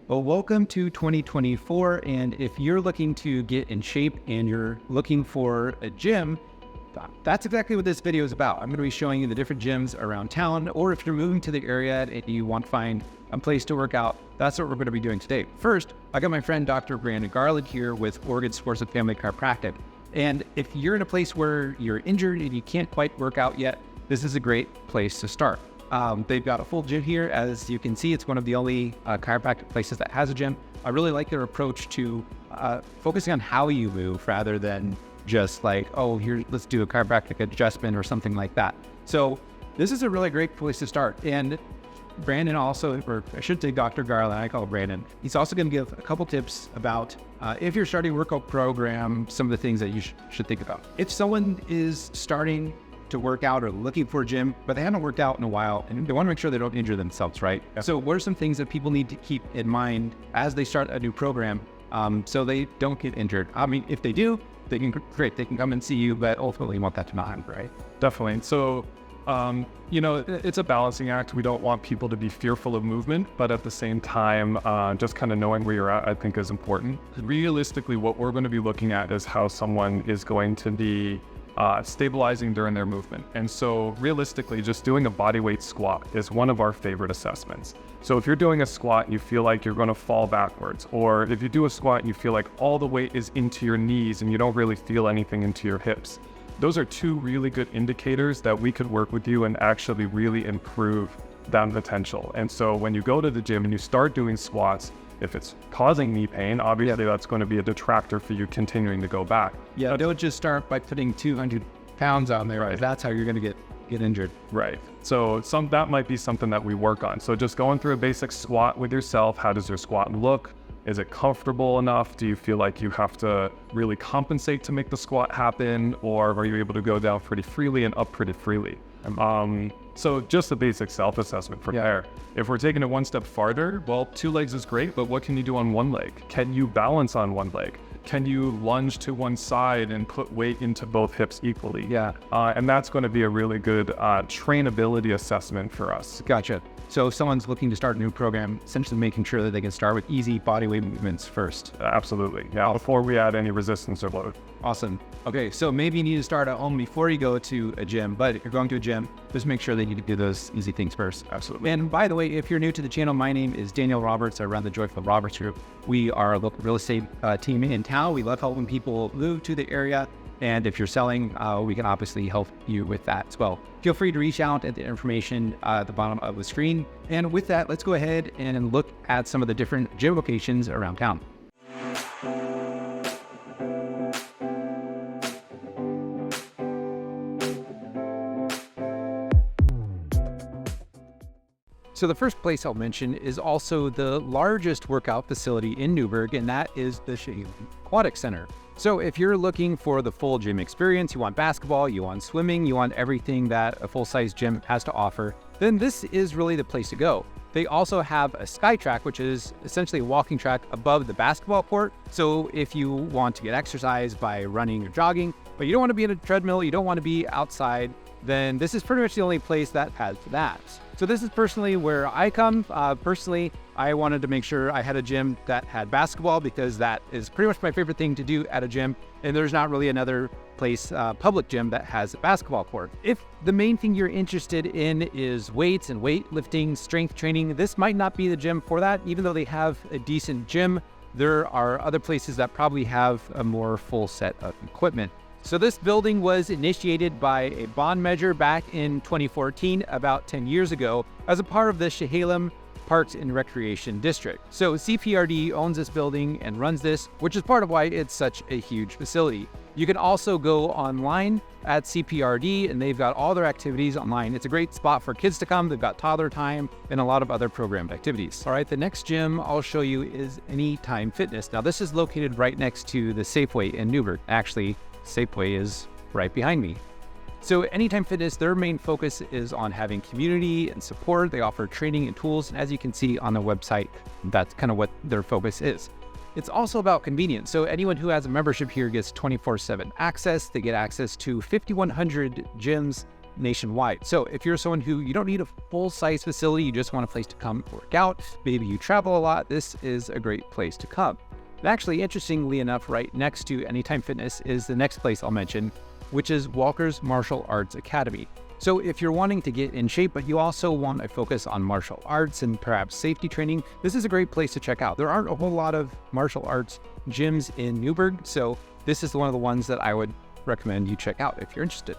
Well, welcome to 2024. And if you're looking to get in shape and you're looking for a gym, that's exactly what this video is about. I'm going to be showing you the different gyms around town, or if you're moving to the area and you want to find a place to work out, that's what we're going to be doing today. First, I got my friend Dr. Branden Garland here with Oregon Sports and Family Chiropractic. And if you're in a place where you're injured and you can't quite work out yet, this is a great place to start. They've got a full gym here. As you can see, it's one of the only chiropractic places that has a gym. I really like their approach to focusing on how you move rather than just like, oh, here, let's do a chiropractic adjustment or something like that. So this is a really great place to start. And Branden also, or I should say Dr. Garland, I call him Branden. He's also going to give a couple tips about if you're starting a workout program, some of the things that you should think about. If someone is starting to work out or looking for a gym, but they haven't worked out in a while and they want to make sure they don't injure themselves, right? Yeah. So what are some things that people need to keep in mind as they start a new program so they don't get injured? I mean, if they do, they can come and see you, but ultimately you want that to not happen, right? Definitely. So, it's a balancing act. We don't want people to be fearful of movement, but at the same time, just kind of knowing where you're at, I think is important. Realistically, what we're going to be looking at is how someone is going to be stabilizing during their movement. And so realistically, just doing a bodyweight squat is one of our favorite assessments. So if you're doing a squat and you feel like you're going to fall backwards, or if you do a squat and you feel like all the weight is into your knees and you don't really feel anything into your hips, those are two really good indicators that we could work with you and actually really improve that potential. And so when you go to the gym and you start doing squats, if it's causing knee pain, obviously that's going to be a detractor for you continuing to go back. Yeah, don't just start by putting 200 pounds on there, right? That's how you're going to get injured. Right. So that might be something that we work on. So just going through a basic squat with yourself. How does your squat look? Is it comfortable enough? Do you feel like you have to really compensate to make the squat happen? Or are you able to go down pretty freely and up pretty freely? So just a basic self-assessment for there. If we're taking it one step farther, well, 2 legs is great, but what can you do on 1 leg? Can you balance on 1 leg? Can you lunge to one side and put weight into both hips equally? Yeah. And that's going to be a really good trainability assessment for us. Gotcha. So if someone's looking to start a new program, essentially making sure that they can start with easy bodyweight movements first. Absolutely. Yeah. Before we add any resistance or load. Awesome. Okay. So maybe you need to start at home before you go to a gym, but if you're going to a gym, just make sure that you do those easy things first. Absolutely. And by the way, if you're new to the channel, my name is Daniel Roberts. I run the Joyful Roberts Group. We are a local real estate team in town. We love helping people move to the area. And if you're selling, we can obviously help you with that as well. Feel free to reach out at the information at the bottom of the screen. And with that, let's go ahead and look at some of the different gym locations around town. So the first place I'll mention is also the largest workout facility in Newberg, and that is the Chiropractic Aquatic Center. So if you're looking for the full gym experience, you want basketball, you want swimming, you want everything that a full-size gym has to offer, then this is really the place to go. They also have a sky track, which is essentially a walking track above the basketball court. So if you want to get exercise by running or jogging, but you don't want to be in a treadmill, you don't want to be outside, then this is pretty much the only place that has that. So this is personally where I come. Personally, I wanted to make sure I had a gym that had basketball because that is pretty much my favorite thing to do at a gym. And there's not really another place, public gym that has a basketball court. If the main thing you're interested in is weights and weightlifting, strength training, this might not be the gym for that. Even though they have a decent gym, there are other places that probably have a more full set of equipment. So this building was initiated by a bond measure back in 2014, about 10 years ago, as a part of the Chehalem Parks and Recreation District. So CPRD owns this building and runs this, which is part of why it's such a huge facility. You can also go online at CPRD and they've got all their activities online. It's a great spot for kids to come. They've got toddler time and a lot of other programmed activities. All right, the next gym I'll show you is Anytime Fitness. Now this is located right next to the Safeway in Newberg. Actually, Safeway is right behind me. So Anytime Fitness, their main focus is on having community and support. They offer training and tools. And as you can see on the website, that's kind of what their focus is. It's also about convenience. So anyone who has a membership here gets 24/7 access. They get access to 5,100 gyms nationwide. So if you're someone who you don't need a full-size facility, you just want a place to come work out, maybe you travel a lot, this is a great place to come. And actually, interestingly enough, right next to Anytime Fitness is the next place I'll mention, which is Walker's Martial Arts Academy. So if you're wanting to get in shape, but you also want a focus on martial arts and perhaps safety training, this is a great place to check out. There aren't a whole lot of martial arts gyms in Newberg, so this is one of the ones that I would recommend you check out if you're interested.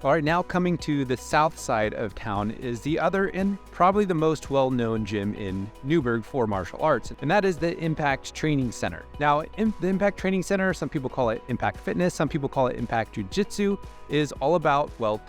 All right, now coming to the south side of town is the other and probably the most well-known gym in Newberg for martial arts, and that is the Impact Training Center. Now, the Impact Training Center, some people call it Impact Fitness, some people call it Impact Jiu-Jitsu, is all about, well,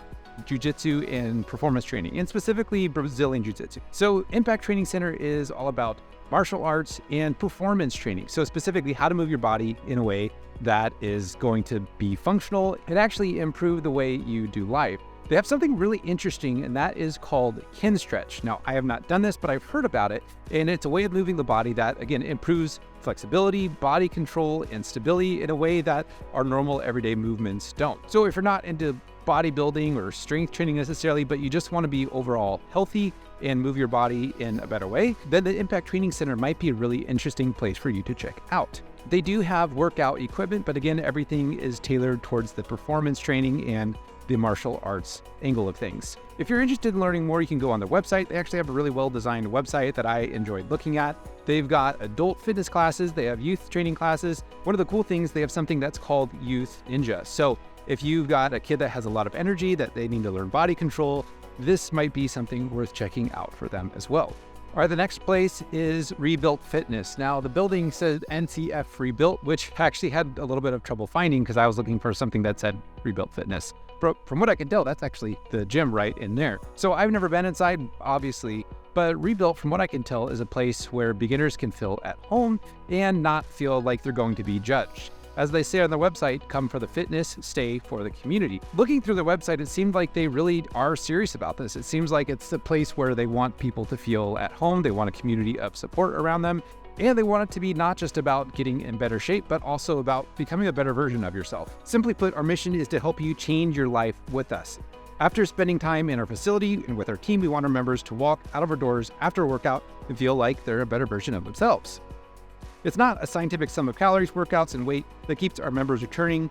Jiu-Jitsu and performance training, and specifically Brazilian Jiu-Jitsu. So Impact Training Center is all about martial arts and performance training. So specifically how to move your body in a way that is going to be functional and actually improve the way you do life. They have something really interesting, and that is called Kin Stretch. Now, I have not done this, but I've heard about it, and it's a way of moving the body that, again, improves flexibility, body control, and stability in a way that our normal everyday movements don't. So if you're not into bodybuilding or strength training necessarily, but you just want to be overall healthy and move your body in a better way, then the Impact Training Center might be a really interesting place for you to check out. They do have workout equipment, but again, everything is tailored towards the performance training and the martial arts angle of things. If you're interested in learning more, you can go on their website. They actually have a really well-designed website that I enjoyed looking at. They've got adult fitness classes, they have youth training classes. One of the cool things, they have something that's called Youth Ninja. So if you've got a kid that has a lot of energy that they need to learn body control, this might be something worth checking out for them as well. All right, the next place is Rebuilt Fitness. Now, the building says NCF Rebuilt, which I actually had a little bit of trouble finding because I was looking for something that said Rebuilt Fitness. But from what I can tell, that's actually the gym right in there. So I've never been inside, obviously, but Rebuilt, from what I can tell, is a place where beginners can feel at home and not feel like they're going to be judged. As they say on their website, come for the fitness, stay for the community. Looking through their website, it seemed like they really are serious about this. It seems like it's a place where they want people to feel at home, they want a community of support around them, and they want it to be not just about getting in better shape, but also about becoming a better version of yourself. Simply put, our mission is to help you change your life with us. After spending time in our facility and with our team, we want our members to walk out of our doors after a workout and feel like they're a better version of themselves. It's not a scientific sum of calories, workouts, and weight that keeps our members returning.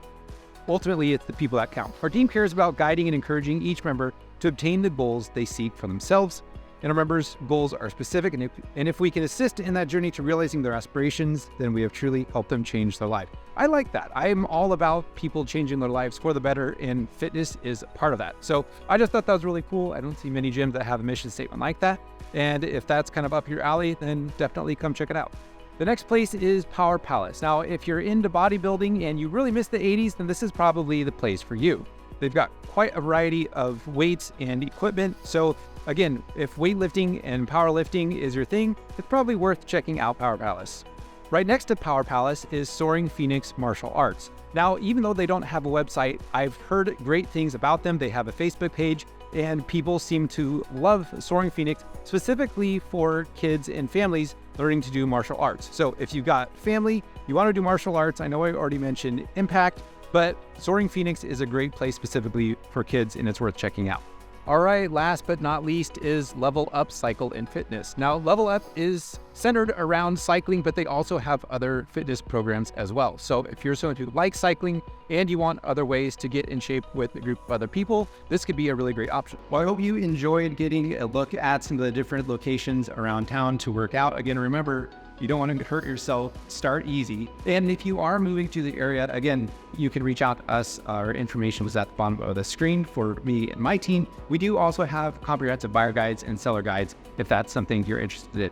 Ultimately, it's the people that count. Our team cares about guiding and encouraging each member to obtain the goals they seek for themselves. And our members' goals are specific, and if we can assist in that journey to realizing their aspirations, then we have truly helped them change their life. I like that. I am all about people changing their lives for the better, and fitness is a part of that. So I just thought that was really cool. I don't see many gyms that have a mission statement like that. And if that's kind of up your alley, then definitely come check it out. The next place is Power Palace. Now, if you're into bodybuilding and you really miss the 80s, then this is probably the place for you. They've got quite a variety of weights and equipment. So again, if weightlifting and powerlifting is your thing, it's probably worth checking out Power Palace. Right next to Power Palace is Soaring Phoenix Martial Arts. Now, even though they don't have a website, I've heard great things about them. They have a Facebook page, and people seem to love Soaring Phoenix, specifically for kids and families learning to do martial arts. So if you've got family, you want to do martial arts, I know I already mentioned Impact, but Soaring Phoenix is a great place specifically for kids, and it's worth checking out. All right, last but not least is Level Up Cycle and Fitness. Now, Level Up is centered around cycling, but they also have other fitness programs as well. So if you're someone who likes cycling and you want other ways to get in shape with a group of other people, this could be a really great option. Well, I hope you enjoyed getting a look at some of the different locations around town to work out. Again, remember, you don't want to hurt yourself. Start easy. And if you are moving to the area, again, you can reach out to us. Our information was at the bottom of the screen for me and my team. We do also have comprehensive buyer guides and seller guides if that's something you're interested in.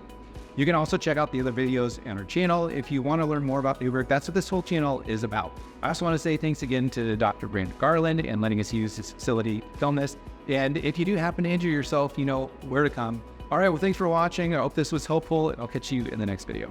You can also check out the other videos on our channel if you want to learn more about Newberg. That's what this whole channel is about. I also want to say thanks again to Dr. Branden Garland and letting us use his facility to film this. And if you do happen to injure yourself, you know where to come. All right, well, thanks for watching. I hope this was helpful, and I'll catch you in the next video.